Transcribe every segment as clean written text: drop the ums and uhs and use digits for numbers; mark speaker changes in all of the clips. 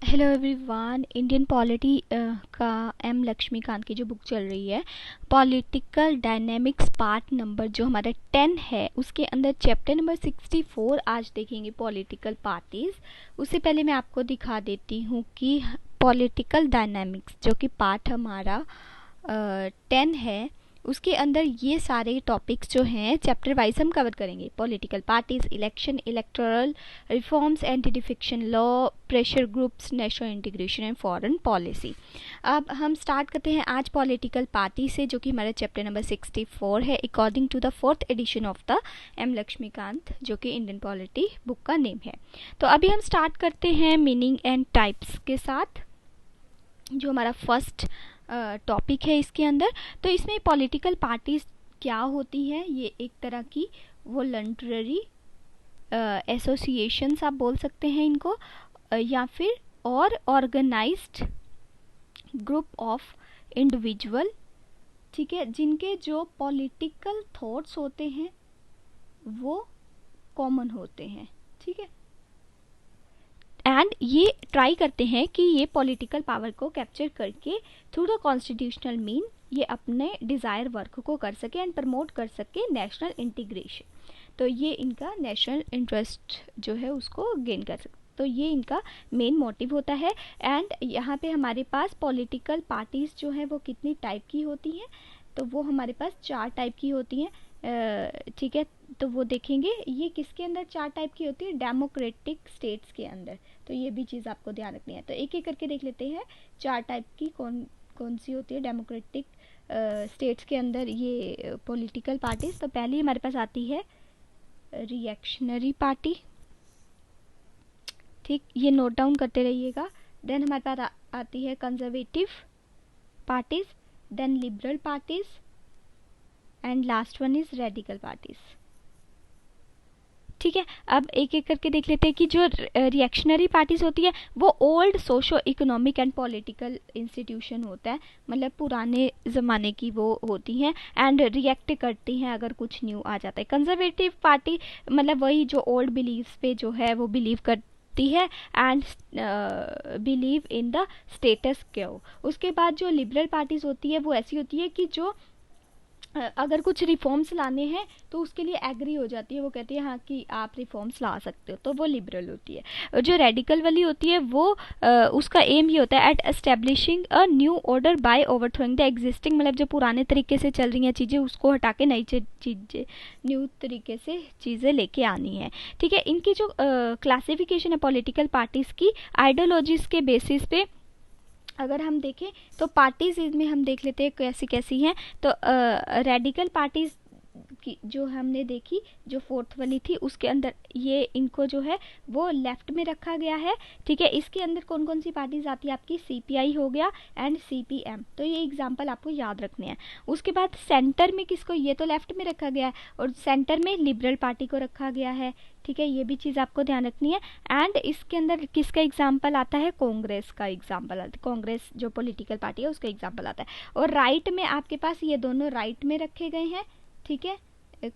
Speaker 1: Hello everyone. Indian polity का M Laxmikant की जो बुक चल रही है, पॉलिटिकल डायनेमिक्स पार्ट नंबर जो हमारा 10 है, उसके अंदर चैप्टर नंबर 64 आज देखेंगे, पॉलिटिकल पार्टीज। उससे पहले मैं आपको दिखा देती हूँ कि पॉलिटिकल डायनेमिक्स जो कि पार्ट हमारा 10 है, उसके अंदर ये सारे टॉपिक्स जो हैं चैप्टर वाइज हम कवर करेंगे। Political parties, election, electoral reforms, anti defection law, pressure groups, national integration and foreign policy. अब हम स्टार्ट करते हैं आज पॉलिटिकल पार्टी से, जो कि हमारा चैप्टर नंबर 64 है, according to the 4th edition of the M Laxmikanth, जो कि इंडियन पॉलिटी बुक का नेम है। तो अभी हम स्टार्ट करते हैं मीनिंग एंड टाइप्स के साथ, जो हमारा फर्स्ट टॉपिक है इसके अंदर। तो इसमें पॉलिटिकल पार्टीज क्या होती हैं, ये एक तरह की वॉलंटरी एसोसिएशंस आप बोल सकते हैं इनको, या फिर और ऑर्गेनाइज्ड ग्रुप ऑफ इंडिविजुअल, ठीक है, जिनके जो पॉलिटिकल थॉट्स होते हैं वो कॉमन होते हैं, ठीक है, एंड ये ट्राई करते हैं कि ये पॉलिटिकल पावर को कैप्चर करके थ्रू द कॉन्स्टिट्यूशनल मीन ये अपने डिज़ायर वर्क को कर सके एंड प्रमोट कर सके नेशनल इंटीग्रेशन। तो ये इनका नेशनल इंटरेस्ट जो है उसको गेन कर सकते, तो ये इनका मेन मोटिव होता है। एंड यहाँ पे हमारे पास पॉलिटिकल पार्टीज़ जो है वो कितनी टाइप की होती हैं, तो वो हमारे पास 4 टाइप की होती हैं, ठीक है। तो वो देखेंगे ये किसके अंदर 4 टाइप की होती है, डेमोक्रेटिक स्टेट्स के अंदर। तो ये भी चीज़ आपको ध्यान रखनी है। तो एक एक करके देख लेते हैं 4 टाइप की कौन कौन सी होती है डेमोक्रेटिक स्टेट्स के अंदर ये पॉलिटिकल पार्टीज। तो पहली हमारे पास आती है रिएक्शनरी पार्टी, ठीक, ये नोट डाउन करते रहिएगा। देन हमारे पास आती है conservative parties, then liberal parties, and last one is radical parties, ठीक है। अब एक एक करके देख लेते हैं कि जो रिएक्शनरी पार्टीज होती है वो old socio economic and political institution होता है, मतलब पुराने ज़माने की वो होती हैं एंड रिएक्ट करती हैं अगर कुछ न्यू आ जाता है। कंजर्वेटिव पार्टी मतलब वही जो ओल्ड बिलीव्स पे जो है वो बिलीव करती है and believe in the status क्यो। उसके बाद जो लिबरल पार्टीज होती है वो ऐसी होती है कि जो अगर कुछ रिफॉर्म्स लाने हैं तो उसके लिए एग्री हो जाती है, वो कहती है हाँ कि आप रिफॉर्म्स ला सकते हो, तो वो लिबरल होती है। और जो रेडिकल वाली होती है वो उसका एम ये होता है at establishing a new order by overthrowing the existing, मतलब जो पुराने तरीके से चल रही हैं चीज़ें उसको हटा के नई चीज़ें न्यू तरीके से चीज़ें लेके आनी है, ठीक है। इनकी जो क्लासिफिकेशन है पॉलिटिकल पार्टीज़ की आइडियोलॉजीज के बेसिस पे अगर हम देखें तो पार्टीज इसमें हम देख लेते हैं कैसी कैसी हैं। तो रेडिकल पार्टीज की जो हमने देखी, जो 4th वाली थी, उसके अंदर ये इनको जो है वो लेफ्ट में रखा गया है, ठीक है। इसके अंदर कौन कौन सी पार्टीज आती है आपकी, सीपीआई हो गया एंड सीपीएम, तो ये एग्जांपल आपको याद रखने हैं। उसके बाद सेंटर में किसको, ये तो लेफ्ट में रखा गया है, और सेंटर में लिबरल पार्टी को रखा गया है, ठीक है, ये भी चीज़ आपको ध्यान रखनी है। एंड इसके अंदर किसका एग्जाम्पल आता है, कांग्रेस का एग्जाम्पल आता है, कांग्रेस जो पॉलिटिकल पार्टी है उसका एग्जाम्पल आता है। और राइट में आपके पास ये दोनों राइट में रखे गए हैं, ठीक है।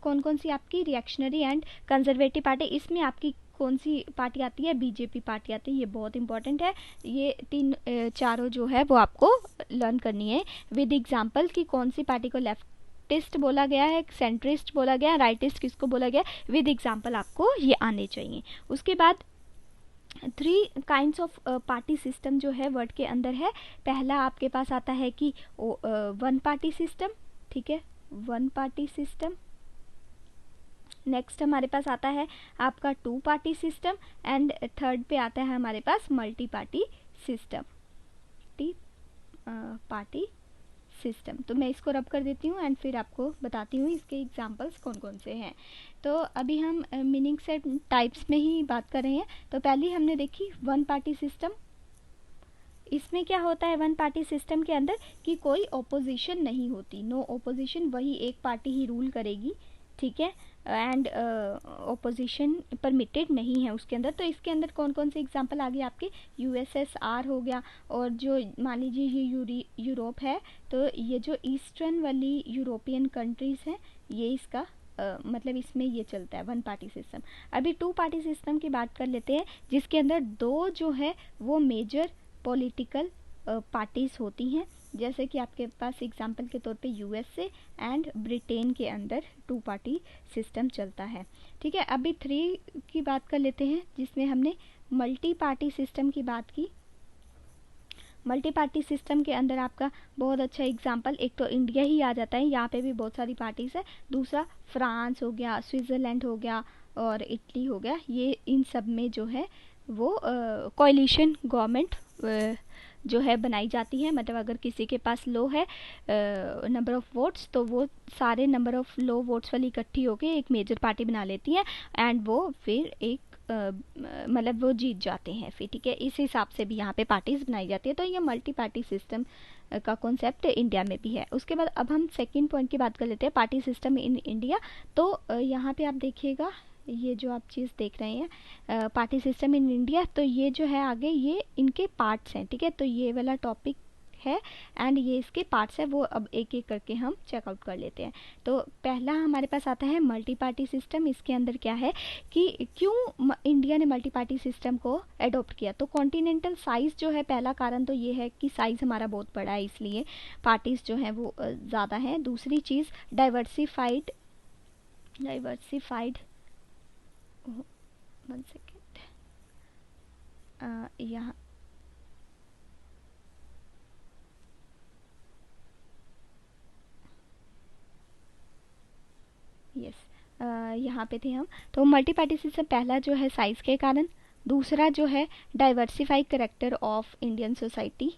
Speaker 1: कौन कौन सी आपकी रिएक्शनरी एंड कंजर्वेटिव पार्टी, इसमें आपकी कौन सी पार्टी आती है, बीजेपी पार्टी आती है, ये बहुत इंपॉर्टेंट है। ये चारों जो है वो आपको लर्न करनी है विद एग्जाम्पल कि कौन सी पार्टी को लेफ्टिस्ट बोला गया है, सेंट्रिस्ट बोला गया, राइटिस्ट किसको बोला गया, विद एग्जाम्पल आपको ये आने चाहिए। उसके बाद 3 काइंड्स ऑफ पार्टी सिस्टम जो है वर्ड के अंदर है। पहला आपके पास आता है कि 1 पार्टी सिस्टम, ठीक है, 1 पार्टी सिस्टम। नेक्स्ट हमारे पास आता है आपका 2 पार्टी सिस्टम, एंड थर्ड पे आता है हमारे पास multi party system, party system. तो मैं इसको रब कर देती हूँ एंड फिर आपको बताती हूँ इसके एग्जांपल्स कौन कौन से हैं। तो अभी हम मीनिंग से टाइप्स में ही बात कर रहे हैं। तो पहली हमने देखी 1 पार्टी सिस्टम। इसमें क्या होता है 1 पार्टी सिस्टम के अंदर कि कोई ओपोजिशन नहीं होती, नो ओपोजिशन, वही एक पार्टी ही रूल करेगी, ठीक है, एंड ओपोजिशन परमिटेड नहीं है उसके अंदर। तो इसके अंदर कौन कौन से एग्जांपल आ गए आपके, यूएसएसआर हो गया, और जो मान लीजिए ये यूरोप है, तो ये जो ईस्टर्न वाली यूरोपियन कंट्रीज़ हैं ये इसका मतलब इसमें ये चलता है वन पार्टी सिस्टम। अभी टू पार्टी सिस्टम की बात कर लेते हैं, जिसके अंदर दो जो है वो मेजर पॉलिटिकल पार्टीज होती हैं, जैसे कि आपके पास एग्जांपल के तौर पे यूएसए एंड ब्रिटेन के अंदर टू पार्टी सिस्टम चलता है। ठीक है, अभी थ्री की बात कर लेते हैं, जिसमें हमने मल्टी पार्टी सिस्टम की बात की। मल्टी पार्टी सिस्टम के अंदर आपका बहुत अच्छा एग्जांपल, एक तो इंडिया ही आ जाता है, यहाँ पे भी बहुत सारी पार्टीज है। दूसरा फ्रांस हो गया, स्विट्ज़रलैंड हो गया और इटली हो गया। ये इन सब में जो है वो कोalition गवर्नमेंट जो है बनाई जाती है। मतलब अगर किसी के पास लो है नंबर ऑफ वोट्स, तो वो सारे नंबर ऑफ लो वोट्स वाली इकट्ठी होकर एक मेजर पार्टी बना लेती है एंड वो फिर एक मतलब वो जीत जाते हैं फिर। ठीक है, इस हिसाब से भी यहाँ पे पार्टीज बनाई जाती है। तो ये मल्टी पार्टी सिस्टम का कॉन्सेप्ट इंडिया में भी है। उसके बाद अब हम सेकंड पॉइंट की बात कर लेते हैं, पार्टी सिस्टम इन इंडिया। तो यहाँ पे आप देखिएगा, ये जो आप चीज़ देख रहे हैं पार्टी सिस्टम इन इंडिया, तो ये जो है आगे ये इनके पार्ट्स हैं। ठीक है, तो ये वाला टॉपिक है एंड ये इसके पार्ट्स है, वो अब एक एक करके हम चेकआउट कर लेते हैं। तो पहला हमारे पास आता है मल्टी पार्टी सिस्टम। इसके अंदर क्या है कि क्यों इंडिया ने मल्टी पार्टी सिस्टम को अडॉप्ट किया। तो कॉन्टिनेंटल साइज़ जो है, पहला कारण तो ये है कि साइज़ हमारा बहुत बड़ा है, इसलिए पार्टीज़ जो हैं वो ज़्यादा हैं। दूसरी चीज़ डाइवर्सिफाइड 1 सेकेंड, यहाँ यस यहाँ पे थे हम। तो मल्टी पार्टी सिस्टम पहला जो है साइज़ के कारण, दूसरा जो है diversified character of Indian society.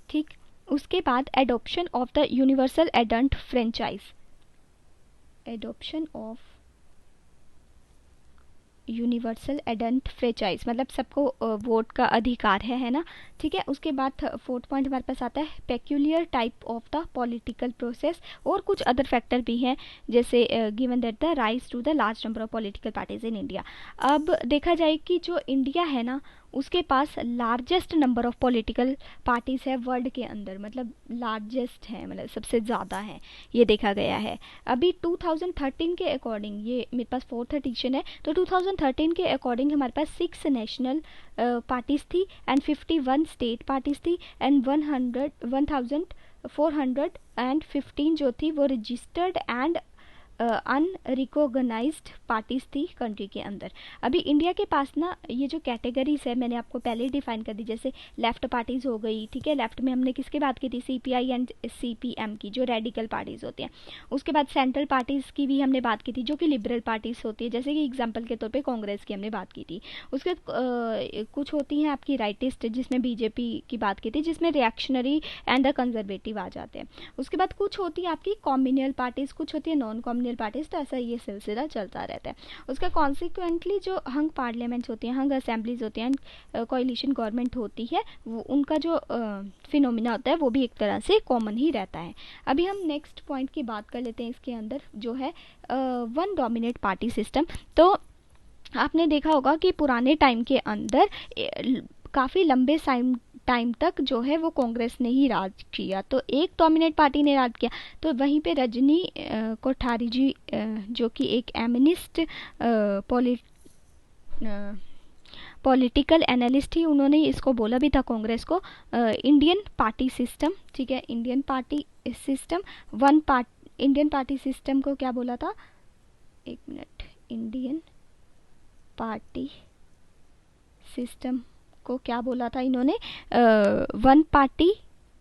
Speaker 1: ठीक, उसके बाद adoption of the universal adult franchise, adoption of universal adult franchise मतलब सबको वोट का अधिकार है ना। ठीक है, उसके बाद फोर्थ पॉइंट हमारे पास आता है peculiar type of the political process, और कुछ अदर फैक्टर भी हैं, जैसे given that the rise to the large number of political parties in India. अब देखा जाए कि जो इंडिया है ना, उसके पास largest number of political parties है वर्ल्ड के अंदर, मतलब लार्जेस्ट है, मतलब सबसे ज़्यादा है, ये देखा गया है। अभी 2013 के अकॉर्डिंग, ये मेरे पास फोर्थ एडिशन है, तो 2013 के अकॉर्डिंग हमारे पास 6 नेशनल पार्टीज थी एंड 51 स्टेट पार्टीज थी एंड 1415 जो थी वो रजिस्टर्ड एंड अनरिकॉग्नाइज्ड पार्टीज थी कंट्री के अंदर। अभी इंडिया के पास ना ये जो कैटेगरीज है मैंने आपको पहले ही डिफाइन कर दी, जैसे लेफ्ट पार्टीज हो गई। ठीक है, लेफ्ट में हमने किसकी बात की थी, सीपीआई एंड सीपीएम की, जो रेडिकल पार्टीज होती हैं। उसके बाद सेंट्रल पार्टीज की भी हमने बात की थी, जो कि लिबरल पार्टीज होती है, जैसे कि एग्जाम्पल के तौर पर कांग्रेस की हमने बात की थी। उसके कुछ होती हैं आपकी राइटिस्ट, जिसमें बीजेपी की बात की थी, जिसमें रिएक्शनरी एंड द कंजर्वेटिव आ जाते हैं। उसके बाद कुछ होती है आपकी कॉम्युनल पार्टीज, कुछ होती है नॉन कॉम्युनल पार्टीज, तो ऐसा ये सिलसिला चलता रहता है। उसका कॉन्सिक्वेंटली जो हंग पार्लियामेंट्स होती हैं, हंग असेंबलीज होती हैं, कोalition गवर्नमेंट होती है, वो उनका जो फिनोमिना होता है वो भी एक तरह से कॉमन ही रहता है। अभी हम नेक्स्ट पॉइंट की बात कर लेते हैं, इसके अंदर जो है वन डोमिनेट पार्टी सिस्टम। तो आपने देखा होगा कि पुराने टाइम के अंदर काफ़ी लंबे टाइम तक जो है वो कांग्रेस ने ही राज किया, तो एक डोमिनेट पार्टी ने राज किया। तो वहीं पे रजनी कोठारी जी जो कि एक एमिनिस्ट पॉलिटिकल एनालिस्ट थी, उन्होंने इसको बोला भी था कांग्रेस को, इंडियन पार्टी सिस्टम। ठीक है, Indian party system Indian party system को क्या बोला था, एक मिनट, इंडियन पार्टी सिस्टम को क्या बोला था इन्होंने, वन पार्टी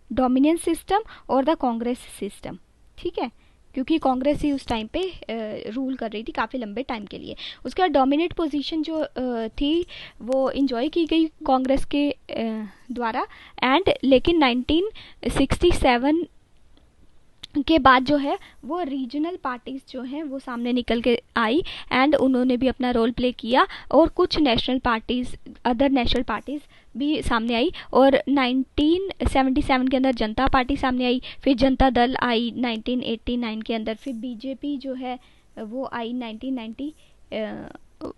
Speaker 1: डोमिनेंस सिस्टम और द कांग्रेस सिस्टम। ठीक है, क्योंकि कांग्रेस ही उस टाइम पे रूल कर रही थी काफ़ी लंबे टाइम के लिए। उसके बाद डोमिनेट पोजीशन जो थी वो इंजॉय की गई कांग्रेस के द्वारा एंड लेकिन 1967 के बाद जो है वो रीजनल पार्टीज जो हैं वो सामने निकल के आई एंड उन्होंने भी अपना रोल प्ले किया, और कुछ national parties, other national parties भी सामने आई। और 1977 के अंदर जनता पार्टी सामने आई, फिर जनता दल आई 1989 के अंदर, फिर बीजेपी जो है वो आई 1990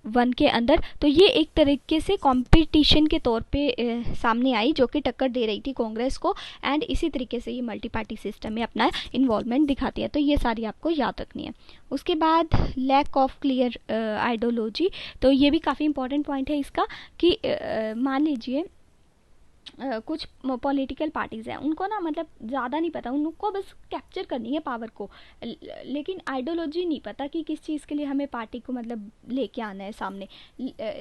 Speaker 1: वन के अंदर। तो ये एक तरीके से कंपटीशन के तौर पे सामने आई, जो कि टक्कर दे रही थी कांग्रेस को, एंड इसी तरीके से ये मल्टी पार्टी सिस्टम में अपना इन्वॉल्वमेंट दिखाती है। तो ये सारी आपको याद रखनी है। उसके बाद लैक ऑफ क्लियर आइडियोलॉजी, तो ये भी काफ़ी इंपॉर्टेंट पॉइंट है इसका कि मान लीजिए कुछ पॉलिटिकल पार्टीज़ हैं, उनको ना मतलब ज़्यादा नहीं पता, उनको बस कैप्चर करनी है पावर को, लेकिन आइडियोलॉजी नहीं पता कि किस चीज़ के लिए हमें पार्टी को मतलब लेके आना है सामने।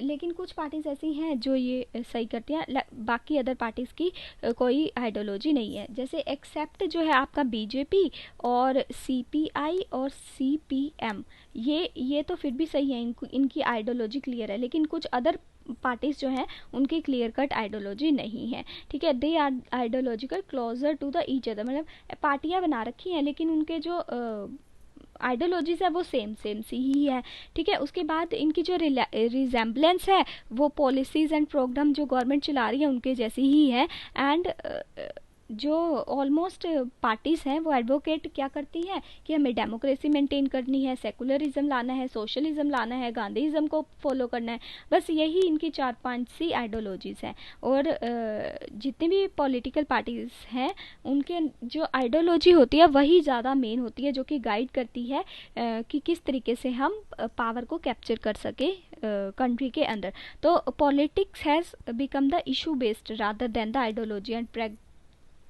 Speaker 1: लेकिन कुछ पार्टीज़ ऐसी हैं जो ये सही करती हैं, बाकी अदर पार्टीज़ की कोई आइडियोलॉजी नहीं है। जैसे एक्सेप्ट जो है आपका बीजेपी और सीपीआई और सीपीएम, ये तो फिर भी सही है, इनकी आइडियोलॉजी क्लियर है, लेकिन कुछ अदर पार्टीज जो हैं उनकी क्लियर कट आइडियोलॉजी नहीं है। ठीक है, they are ideological closer to the each other, मतलब पार्टियां बना रखी हैं लेकिन उनके जो आइडियोलॉजीज है वो सेम सी ही है। ठीक है, उसके बाद इनकी जो रिजेम्बलेंस है वो पॉलिसीज एंड प्रोग्राम जो गवर्नमेंट चला रही है उनके जैसी ही है। एंड जो ऑलमोस्ट पार्टीज़ हैं वो एडवोकेट क्या करती हैं कि हमें डेमोक्रेसी मेंटेन करनी है, सेकुलरिज्म लाना है, सोशलिज्म लाना है, गांधीज़म को फॉलो करना है, बस यही इनकी 4-5 सी आइडियोलॉजीज़ हैं। और जितनी भी पॉलिटिकल पार्टीज़ हैं उनके जो आइडियोलॉजी होती है वही ज़्यादा मेन होती है, जो कि गाइड करती है कि किस तरीके से हम पावर को कैप्चर कर सके कंट्री के अंदर। तो politics has become the issue based rather than the ideology, and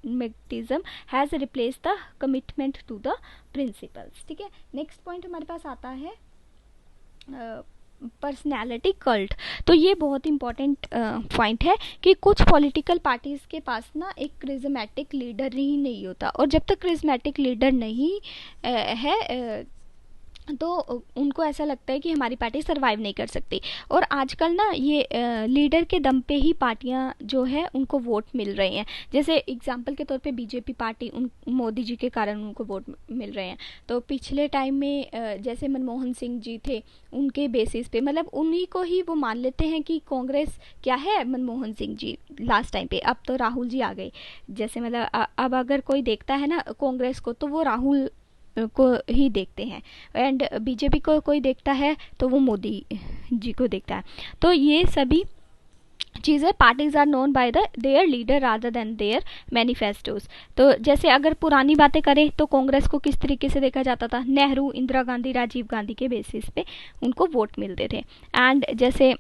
Speaker 1: pragmatism has replaced the commitment to the principles। ठीक है, नेक्स्ट पॉइंट हमारे पास आता है पर्सनैलिटी कल्ट। तो ये बहुत इंपॉर्टेंट पॉइंट है कि कुछ पॉलिटिकल पार्टीज़ के पास ना एक क्रिज्मेटिक लीडर ही नहीं होता, और जब तक क्रिज्मेटिक लीडर नहीं है तो उनको ऐसा लगता है कि हमारी पार्टी सरवाइव नहीं कर सकती। और आजकल ना ये लीडर के दम पे ही पार्टियां जो है उनको वोट मिल रहे हैं। जैसे एग्जांपल के तौर पे बीजेपी पार्टी, उन मोदी जी के कारण उनको वोट मिल रहे हैं। तो पिछले टाइम में जैसे मनमोहन सिंह जी थे, उनके बेसिस पे मतलब उन्हीं को ही वो मान लेते हैं कि कांग्रेस क्या है, मनमोहन सिंह जी लास्ट टाइम पे, अब तो राहुल जी आ गए। जैसे मतलब अब अगर कोई देखता है ना कांग्रेस को तो वो राहुल को ही देखते हैं, एंड बीजेपी को कोई देखता है तो वो मोदी जी को देखता है। तो ये सभी चीज़ें parties are known by the their leader rather than their manifestos. तो जैसे अगर पुरानी बातें करें तो कांग्रेस को किस तरीके से देखा जाता था, नेहरू, इंदिरा गांधी, राजीव गांधी के बेसिस पे उनको वोट मिलते थे। एंड जैसे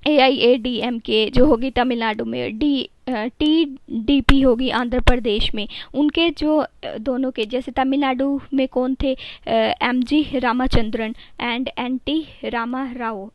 Speaker 1: AIADMK जो होगी तमिलनाडु में, TDP होगी आंध्र प्रदेश में, उनके जो दोनों के जैसे तमिलनाडु में कौन थे, MG Ramachandran and NT Rama Rao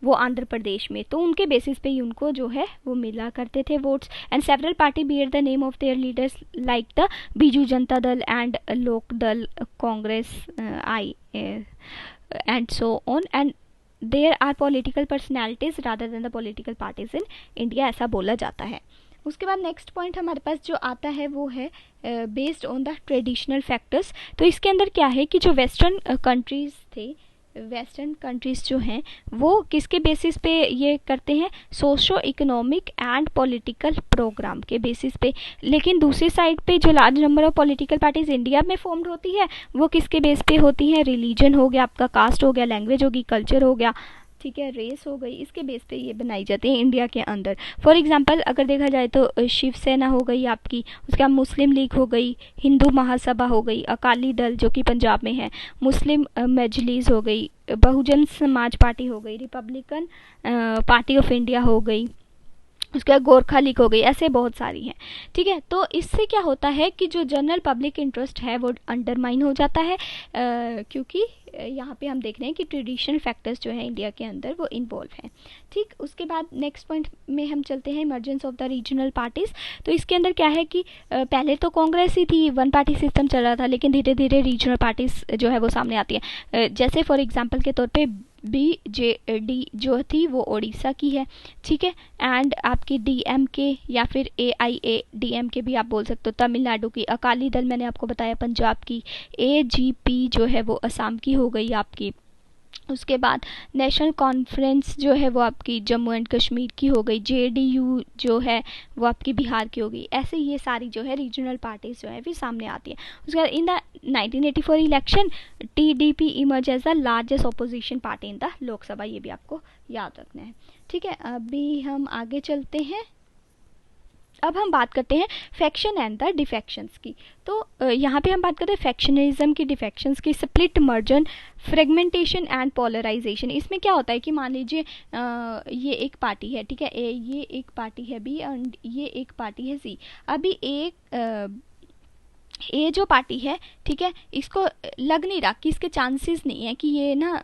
Speaker 1: वो आंध्र प्रदेश में। तो उनके बेसिस पे ही उनको जो है वो मिला करते थे votes. And several party bear the name of their leaders like the Biju Janata Dal and Lok Dal, Congress, I and so on, and there are political personalities rather than the political parties in India, ऐसा बोला जाता है। उसके बाद नेक्स्ट पॉइंट हमारे पास जो आता है वो है based on the traditional factors. तो इसके अंदर क्या है कि जो वेस्टर्न कंट्रीज थे, वेस्टर्न कंट्रीज़ जो हैं वो किसके बेसिस पे ये करते हैं, socio economic and political programme के बेसिस पे। लेकिन दूसरी साइड पे जो large number of political parties India में फॉर्म्ड होती है वो किसके बेस पे होती हैं, रिलीजन हो गया आपका, कास्ट हो गया, लैंग्वेज होगी, कल्चर हो गया, ठीक है, रेस हो गई, इसके बेस पे ये बनाई जाती है इंडिया के अंदर। फॉर एग्जांपल अगर देखा जाए तो शिवसेना हो गई आपकी, उसके बाद मुस्लिम लीग हो गई, हिंदू महासभा हो गई, अकाली दल जो कि पंजाब में है, मुस्लिम मजलिस हो गई, बहुजन समाज पार्टी हो गई, रिपब्लिकन पार्टी ऑफ इंडिया हो गई, उसके बाद गोरखा लीग हो गई, ऐसे बहुत सारी हैं। ठीक है, तो इससे क्या होता है कि जो जनरल पब्लिक इंटरेस्ट है वो अंडरमाइन हो जाता है, क्योंकि यहाँ पे हम देख रहे हैं कि ट्रेडिशनल फैक्टर्स जो है इंडिया के अंदर वो इन्वॉल्व हैं। ठीक, उसके बाद नेक्स्ट पॉइंट में हम चलते हैं emergence of the regional parties. तो इसके अंदर क्या है कि पहले तो कांग्रेस ही थी, वन पार्टी सिस्टम चल रहा था, लेकिन धीरे धीरे रीजनल पार्टीज़ जो है वो सामने आती है। जैसे फॉर एग्जाम्पल के तौर पर BJD जो थी वो उड़ीसा की है, ठीक है, एंड आपकी DMK या फिर AIADMK भी आप बोल सकते हो तमिलनाडु की, अकाली दल मैंने आपको बताया पंजाब की, AGP जो है वो असम की हो गई आपकी, उसके बाद नेशनल कॉन्फ्रेंस जो है वो आपकी जम्मू एंड कश्मीर की हो गई, जेडीयू जो है वो आपकी बिहार की हो गई। ऐसे ये सारी जो है रीजनल पार्टीज जो है फिर सामने आती है। उसके बाद in the 1984 election TDP emerge as the largest opposition party in the Lok Sabha, ये भी आपको याद रखना है। ठीक है, अभी हम आगे चलते हैं। अब हम बात करते हैं फैक्शन एंड द डिफेक्शंस की। तो यहाँ पे हम बात करते हैं फैक्शनिज्म की, डिफेक्शंस की, split, merger, fragmentation and polarisation. इसमें क्या होता है कि मान लीजिए ये एक पार्टी है, ठीक है, ये एक पार्टी है बी एंड ये एक पार्टी है सी। अभी ए जो पार्टी है, ठीक है, इसको लग नहीं रहा कि इसके चांसेस नहीं है कि ये ना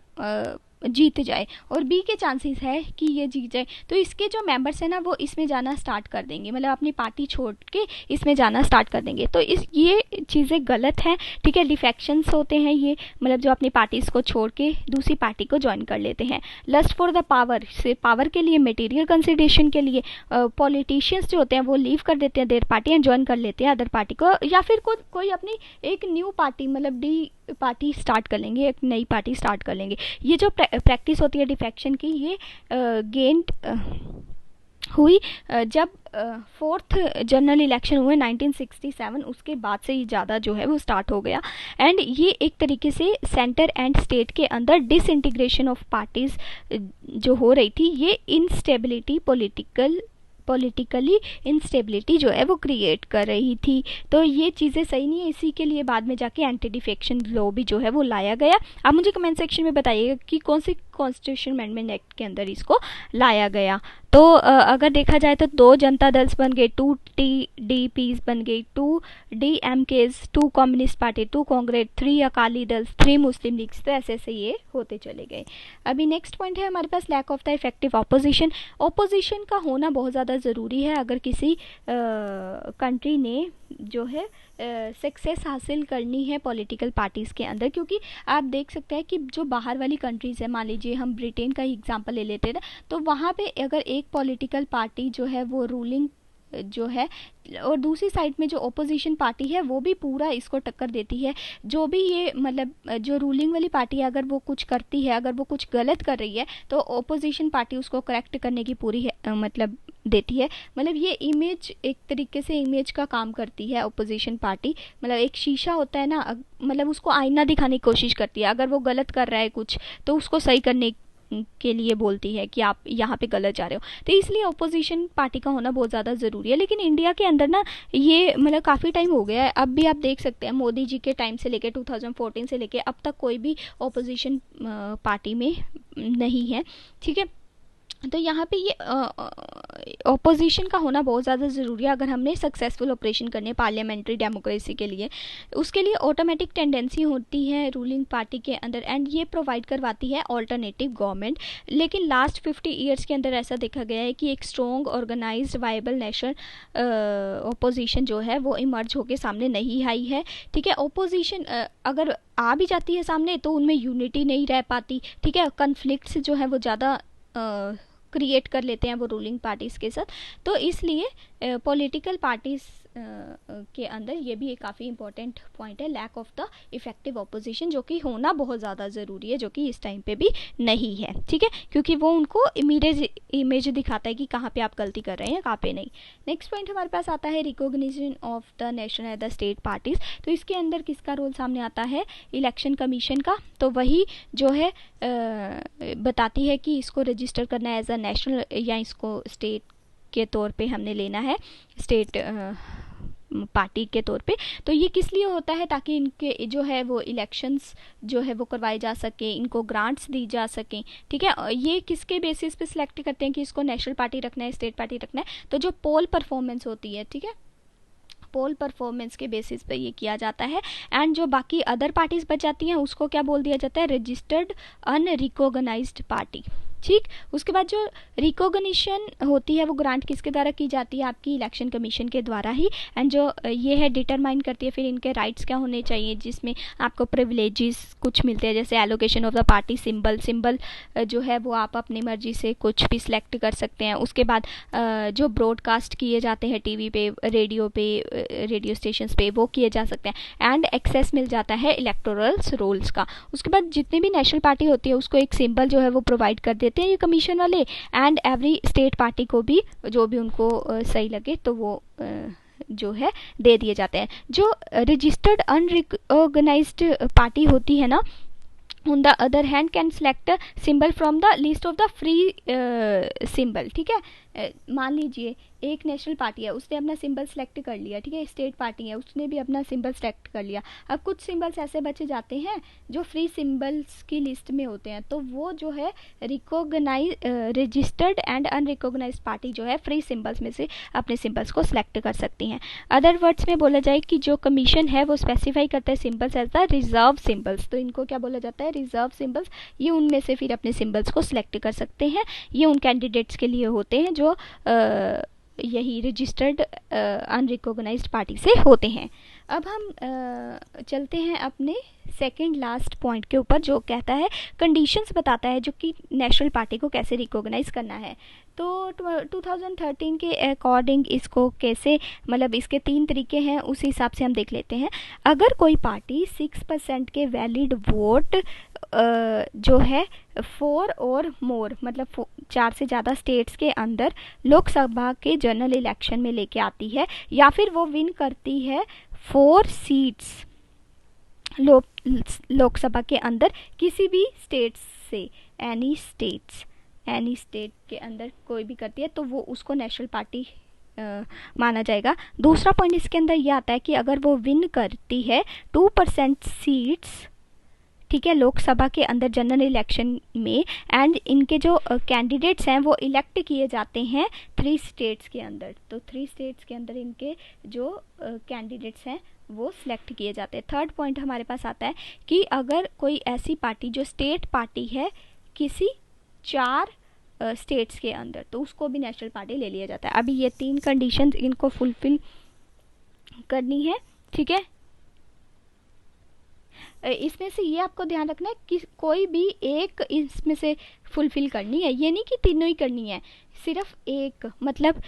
Speaker 1: जीत जाए, और बी के चांसेस है कि ये जीत जाए। तो इसके जो मेंबर्स हैं ना वो इसमें जाना स्टार्ट कर देंगे, मतलब अपनी पार्टी छोड़ के इसमें जाना स्टार्ट कर देंगे। तो ये चीज़ें गलत हैं, ठीक है। डिफेक्शंस होते हैं ये, मतलब जो अपनी पार्टीज को छोड़ के दूसरी पार्टी को ज्वाइन कर लेते हैं। लस्ट फॉर द पावर, से पावर के लिए, मटेरियल कंसिडरेशन के लिए पॉलिटिशियंस जो होते हैं वो लीव कर देते हैं देयर पार्टी एंड ज्वाइन कर लेते हैं अदर पार्टी को, या फिर कोई अपनी एक न्यू पार्टी, मतलब डी पार्टी स्टार्ट कर लेंगे, एक नई पार्टी स्टार्ट कर लेंगे। ये जो प्रैक्टिस होती है डिफेक्शन की, ये गेंट हुई जब फोर्थ जनरल इलेक्शन हुए 1967, उसके बाद से ये ज़्यादा जो है वो स्टार्ट हो गया। एंड ये एक तरीके से सेंटर एंड स्टेट के अंदर डिसइंटीग्रेशन ऑफ पार्टीज जो हो रही थी, ये इनस्टेबिलिटी, पॉलिटिकली इंस्टेबिलिटी जो है वो क्रिएट कर रही थी। तो ये चीज़ें सही नहीं है, इसी के लिए बाद में जाके एंटी डिफेक्शन लॉ भी जो है वो लाया गया। आप मुझे कमेंट सेक्शन में बताइएगा कि कौन सी कॉन्स्टिट्यूशन अमेंडमेंट एक्ट के अंदर इसको लाया गया। तो अगर देखा जाए तो 2 जनता दल बन गए, 2 टीडीपीज बन गई, 2 डीएमकेज, 2 कम्युनिस्ट पार्टी, 2 कांग्रेस, 3 अकाली दल, 3 मुस्लिम लीग्स। तो ऐसे ऐसे ये होते चले गए। अभी नेक्स्ट पॉइंट है हमारे पास lack of the effective opposition. Opposition का होना बहुत ज़्यादा ज़रूरी है अगर किसी कंट्री ने जो है सक्सेस हासिल करनी है पॉलिटिकल पार्टीज़ के अंदर, क्योंकि आप देख सकते हैं कि जो बाहर वाली कंट्रीज़ है, मान लीजिए हम ब्रिटेन का ही एग्जांपल ले लेते हैं, तो वहाँ पे अगर एक पॉलिटिकल पार्टी जो है वो रूलिंग जो है, और दूसरी साइड में जो ओपोजिशन पार्टी है वो भी पूरा इसको टक्कर देती है। जो भी ये मतलब जो रूलिंग वाली पार्टी है अगर वो कुछ करती है, अगर वो कुछ गलत कर रही है, तो ओपोजिशन पार्टी उसको करेक्ट करने की पूरी मतलब देती है। मतलब ये इमेज, एक तरीके से इमेज का काम करती है ओपोजिशन पार्टी। मतलब एक शीशा होता है ना, मतलब उसको आईना दिखाने की कोशिश करती है। अगर वो गलत कर रहा है कुछ तो उसको सही करने के लिए बोलती है कि आप यहाँ पे गलत जा रहे हो। तो इसलिए ओपोजिशन पार्टी का होना बहुत ज़्यादा ज़रूरी है। लेकिन इंडिया के अंदर ना ये मतलब काफ़ी टाइम हो गया है, अब भी आप देख सकते हैं मोदी जी के टाइम से लेके 2014 से लेके अब तक कोई भी ओपोजिशन पार्टी में नहीं है, ठीक है। तो यहाँ पे ये ऑपोजिशन का होना बहुत ज़्यादा ज़रूरी है अगर हमने सक्सेसफुल ऑपरेशन करने पार्लियामेंट्री डेमोक्रेसी के लिए। उसके लिए ऑटोमेटिक टेंडेंसी होती है रूलिंग पार्टी के अंदर, एंड ये प्रोवाइड करवाती है ऑल्टरनेटिव गवर्नमेंट। लेकिन लास्ट 50 ईयर्स के अंदर ऐसा देखा गया है कि एक strong organised viable national opposition जो है वो इमर्ज होके सामने नहीं आई है, ठीक है। ऑपोजिशन अगर आ भी जाती है सामने तो उनमें यूनिटी नहीं रह पाती, ठीक है। कन्फ्लिक्ट्स जो है वो ज़्यादा क्रिएट कर लेते हैं वो रूलिंग पार्टीज़ के साथ। तो इसलिए पॉलिटिकल पार्टीज़ के अंदर ये भी एक काफ़ी इंपॉर्टेंट पॉइंट है, lack of the effective opposition, जो कि होना बहुत ज़्यादा ज़रूरी है, जो कि इस टाइम पे भी नहीं है, ठीक है, क्योंकि वो उनको इमेज दिखाता है कि कहाँ पे आप गलती कर रहे हैं, कहाँ पे नहीं। नेक्स्ट पॉइंट हमारे पास आता है recognition of the national and the state parties. तो इसके अंदर किसका रोल सामने आता है? इलेक्शन कमीशन का। तो वही जो है बताती है कि इसको रजिस्टर करना है एज अ नेशनल या इसको स्टेट के तौर पे हमने लेना है, स्टेट पार्टी के तौर पे। तो ये किस लिए होता है? ताकि इनके जो है वो इलेक्शंस जो है वो करवाए जा सके, इनको ग्रांट्स दी जा सकें, ठीक है। ये किसके बेसिस पे सिलेक्ट करते हैं कि इसको नेशनल पार्टी रखना है, स्टेट पार्टी रखना है? तो जो पोल परफॉर्मेंस होती है, ठीक है, पोल परफॉर्मेंस के बेसिस पे ये किया जाता है। एंड जो बाकी अदर पार्टीज बच जाती हैं उसको क्या बोल दिया जाता है? रजिस्टर्ड अनरिकॉग्नाइज्ड पार्टी, ठीक। उसके बाद जो रिकॉग्निशन होती है वो ग्रांट किसके द्वारा की जाती है, आपकी इलेक्शन कमीशन के द्वारा ही। एंड जो ये है डिटरमाइन करती है फिर इनके राइट्स क्या होने चाहिए, जिसमें आपको प्रिविलेजेस कुछ मिलते हैं, जैसे allocation of the party symbol जो है वो आप अपनी मर्जी से कुछ भी सिलेक्ट कर सकते हैं। उसके बाद जो ब्रॉडकास्ट किए जाते हैं टीवी पे, रेडियो स्टेशंस पे, वो किए जा सकते हैं। एंड एक्सेस मिल जाता है इलेक्टोरल रोल्स का। उसके बाद जितनी भी नेशनल पार्टी होती है उसको एक सिंबल जो है वो प्रोवाइड कर देते हैं ये कमीशन वाले। एंड एवरी स्टेट पार्टी को भी जो भी उनको सही लगे तो वो जो है दे दिए जाते हैं। जो रजिस्टर्ड अनरिकॉग्नाइज्ड पार्टी होती है ना, on the other hand can select symbol from the list of the free symbol. ठीक है, मान लीजिए एक नेशनल पार्टी है, उसने अपना सिंबल सेलेक्ट कर लिया, ठीक है, स्टेट पार्टी है उसने भी अपना सिंबल सेलेक्ट कर लिया। अब कुछ सिंबल्स ऐसे बचे जाते हैं जो फ्री सिंबल्स की लिस्ट में होते हैं, तो वो जो है रजिस्टर्ड एंड अनरिकॉग्नाइज्ड पार्टी जो है फ्री सिंबल्स में से अपने सिंबल्स को सिलेक्ट कर सकती हैं। अदर वर्ड्स में बोला जाए कि जो कमीशन है वो स्पेसिफाई करता है symbols as the reserve symbols, तो इनको क्या बोला जाता है, रिजर्व सिंबल्स। ये उनमें से फिर अपने सिंबल्स को सिलेक्ट कर सकते हैं। ये उन कैंडिडेट्स के लिए होते हैं जो यही रजिस्टर्ड अनरिकॉग्नाइज्ड पार्टी से होते हैं। अब हम चलते हैं अपने सेकंड लास्ट पॉइंट के ऊपर, जो कहता है कंडीशंस बताता है जो कि नेशनल पार्टी को कैसे रिकॉग्नाइज करना है। तो 2013 के अकॉर्डिंग इसको कैसे, मतलब इसके 3 तरीके हैं, उस हिसाब से हम देख लेते हैं। अगर कोई पार्टी 6% के वैलिड वोट जो है 4 और मोर, मतलब 4 से ज़्यादा स्टेट्स के अंदर लोकसभा के जनरल इलेक्शन में लेके आती है, या फिर वो विन करती है 4 सीट्स लोकसभा के अंदर किसी भी स्टेट से, एनी स्टेट के अंदर कोई भी करती है, तो वो उसको नेशनल पार्टी माना जाएगा। दूसरा पॉइंट इसके अंदर ये आता है कि अगर वो विन करती है 2% सीट्स, ठीक है, लोकसभा के अंदर जनरल इलेक्शन में, एंड इनके जो कैंडिडेट्स हैं वो इलेक्ट किए जाते हैं 3 स्टेट्स के अंदर, तो 3 स्टेट्स के अंदर इनके जो कैंडिडेट्स हैं वो सिलेक्ट किए जाते हैं। थर्ड पॉइंट हमारे पास आता है कि अगर कोई ऐसी पार्टी जो स्टेट पार्टी है किसी 4 स्टेट्स के अंदर, तो उसको भी नेशनल पार्टी ले लिया जाता है। अभी ये 3 कंडीशन इनको फुलफिल करनी है, ठीक है। इसमें से ये आपको ध्यान रखना है कि कोई भी एक इसमें से फुलफिल करनी है, ये नहीं कि तीनों ही करनी है, सिर्फ एक। मतलब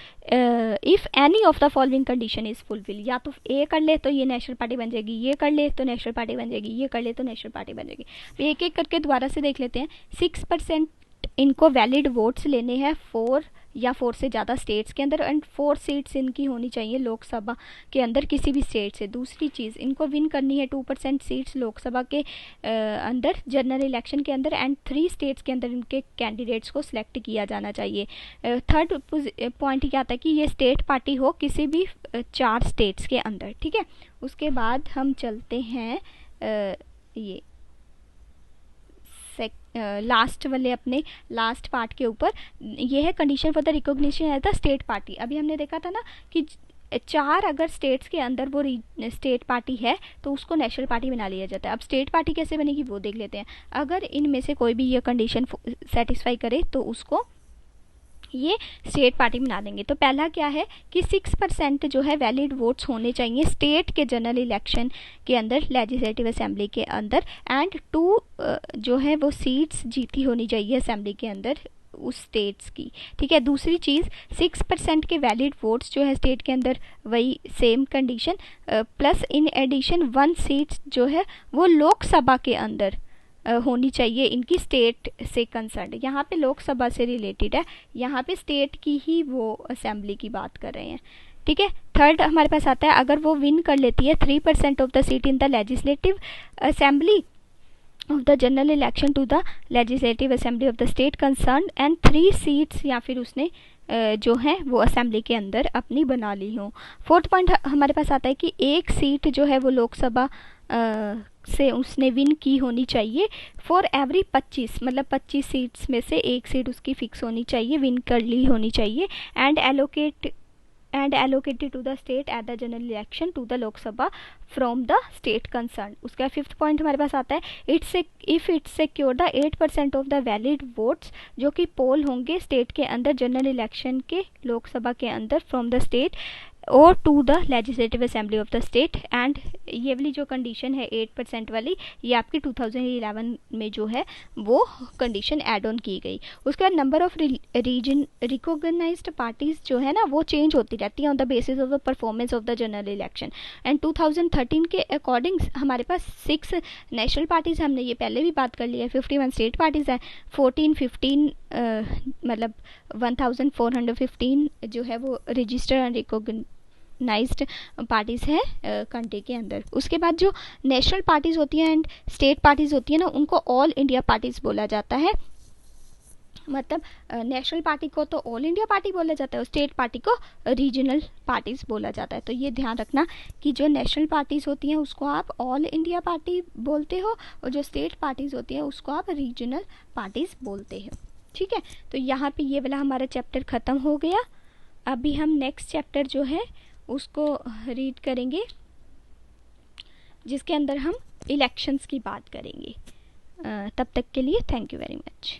Speaker 1: if any of the following condition is fulfil, या तो ए कर ले तो ये नेशनल पार्टी बन जाएगी, ये कर ले तो नेशनल पार्टी बन जाएगी, ये कर ले तो नेशनल पार्टी बन जाएगी। एक एक करके दोबारा से देख लेते हैं। 6% इनको वैलिड वोट्स लेने हैं 4 या 4 से ज़्यादा स्टेट्स के अंदर, एंड 4 सीट्स इनकी होनी चाहिए लोकसभा के अंदर किसी भी स्टेट से। दूसरी चीज़, इनको विन करनी है 2% सीट्स लोकसभा के अंदर जनरल इलेक्शन के अंदर, एंड 3 स्टेट्स के अंदर इनके कैंडिडेट्स को सिलेक्ट किया जाना चाहिए। थर्ड पॉइंट क्या आता है कि ये स्टेट पार्टी हो किसी भी 4 स्टेट्स के अंदर, ठीक है। उसके बाद हम चलते हैं ये लास्ट वाले अपने लास्ट पार्ट के ऊपर। ये है condition for the recognition as the state party. अभी हमने देखा था ना कि 4 अगर स्टेट्स के अंदर वो स्टेट पार्टी है तो उसको नेशनल पार्टी बना लिया जाता है। अब स्टेट पार्टी कैसे बनेगी वो देख लेते हैं। अगर इनमें से कोई भी ये कंडीशन सेटिस्फाई करे तो उसको ये स्टेट पार्टी बना देंगे। तो पहला क्या है कि 6% जो है वैलिड वोट्स होने चाहिए स्टेट के जनरल इलेक्शन के अंदर, लेजिस्लेटिव असेंबली के अंदर, एंड 2 जो है वो सीट्स जीती होनी चाहिए असेंबली के अंदर उस स्टेट्स की, ठीक है। दूसरी चीज़ 6% के वैलिड वोट्स जो है स्टेट के अंदर, वही same condition, plus in addition 1 seats जो है वो लोकसभा के अंदर होनी चाहिए इनकी स्टेट से कंसर्न। यहाँ पे लोकसभा से रिलेटेड है, यहाँ पे स्टेट की ही वो असेंबली की बात कर रहे हैं, ठीक है। थर्ड हमारे पास आता है अगर वो विन कर लेती है 3% of the seat in the legislative assembly of the general election to the legislative assembly of the state concern, and 3 seats या फिर उसने जो है वो असेंबली के अंदर अपनी बना ली हो। फोर्थ पॉइंट हमारे पास आता है कि 1 सीट जो है वो लोकसभा से उसने विन की होनी चाहिए फॉर एवरी 25, मतलब 25 सीट्स में से 1 सीट उसकी फिक्स होनी चाहिए, विन कर ली होनी चाहिए। And and allocated to the state at the general election to the Lok Sabha from the state concerned. उसका 5th पॉइंट हमारे पास आता है if it secure the 8% of the valid votes जो कि पोल होंगे स्टेट के अंदर जनरल इलेक्शन के लोकसभा के अंदर फ्रॉम द स्टेट और to the legislative assembly of the state. And ये वाली जो कंडीशन है 8% वाली, ये आपकी 2011 में जो है वो कंडीशन ऐड ऑन की गई। उसके बाद number of region recognised parties जो है ना वो चेंज होती रहती है on the basis of the performance of the general election. And 2013 के अकॉर्डिंग हमारे पास 6 नेशनल पार्टीज, हमने ये पहले भी बात कर ली है, 51 स्टेट पार्टीज हैं, 15 मतलब 1415 जो है वो रजिस्टर्ड एंड रिकॉग्नाइज्ड पार्टीज हैं कंट्री के अंदर। उसके बाद जो नेशनल पार्टीज होती हैं एंड स्टेट पार्टीज होती है ना, उनको ऑल इंडिया पार्टीज बोला जाता है। मतलब नेशनल पार्टी को तो ऑल इंडिया पार्टी बोला जाता है और स्टेट पार्टी को रीजनल पार्टीज बोला जाता है। तो ये ध्यान रखना कि जो नेशनल पार्टीज होती हैं उसको आप ऑल इंडिया पार्टी बोलते हो और जो स्टेट पार्टीज होती हैं उसको आप रीजनल पार्टीज बोलते हो। ठीक है, तो यहाँ पे ये वाला हमारा चैप्टर ख़त्म हो गया। अभी हम नेक्स्ट चैप्टर जो है उसको रीड करेंगे जिसके अंदर हम इलेक्शंस की बात करेंगे। तब तक के लिए थैंक यू वेरी मच।